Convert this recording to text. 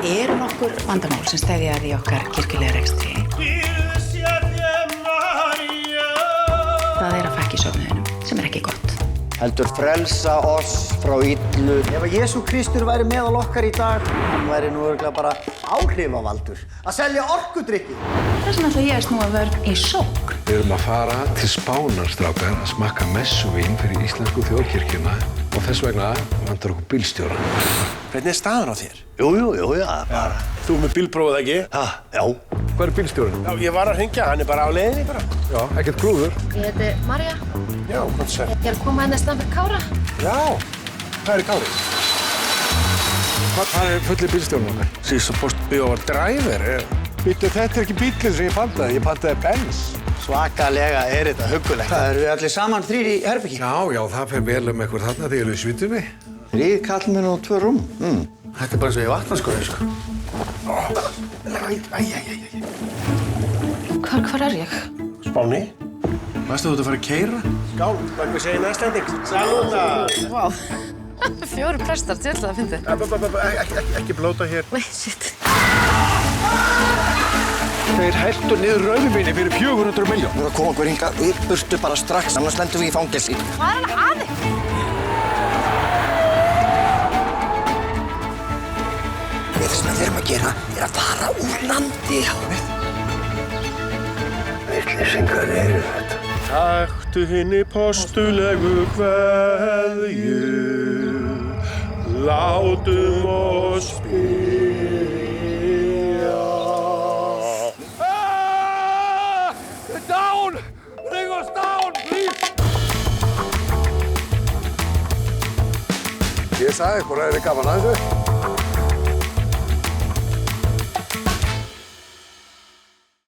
eru nokkur vandamál sem steðja að í okkar kirkjulega rekstri. Það að fækka í söfnuðinum, sem ekki gott. Heldur frelsa oss frá illu. Ef að Jesú Kristur væri meðal okkar í dag, hann væri nú örugglega bara áhrifavaldur að selja orkudrykki. Þess vegna ætla ég að snúa vörn í sókn. Við erum að fara til Spánar, strákar, að smakka messuvín fyrir íslensku þjóðkirkjuna og þess vegna vantar okkur bílstjóra. Hvernig staðan á þér? Jú, bara. Þú með bílprófið ekki? Já. Hvað er bílstjórinn? Já, ég var að hringja, hann er bara á leiðinni bara. Já, ekkert klúður. Ég heiti Marja. Já, hvað það segir? Ég er að koma henni að staðan fyrir Kára. Já, hvað er Kári? Hvað er fullir bílstjórinn okkar? She's supposed to be our driver. Býttu, þetta er ekki bílinn sem ég pantaði Benz. Svakalega er þetta huggulegt. Það eru við allir saman þrír í herbyggi. Já, það fer vel ykkur þarna þegar í sveitunni. 3 kallmenn og 2 rúm. Þetta er bara eins og í vatnaskóli, sko. Hvar er ég? Spáni. Varstu þú ert að fara að keyra? Skál, hvað segir næstlending? Salúta! Vá. 4 prestar, djöfull það fyndið. Ekki blóta hér. Nei, shit. Þeir helltu niður rauðvíni fyrir 400 milljón. Nú að koma okkur hingað í burtu bara strax, annars lendum við í fangelsi. Hvað er hann að þig? Það sem við erum að gera er að fara úr landi. Vitleysingar eru þetta. Taktu hinni postulegu kveðju, látum oss spyrja. Down! Bring us down, please! Ég sagði ykkur að það er gaman að þessu.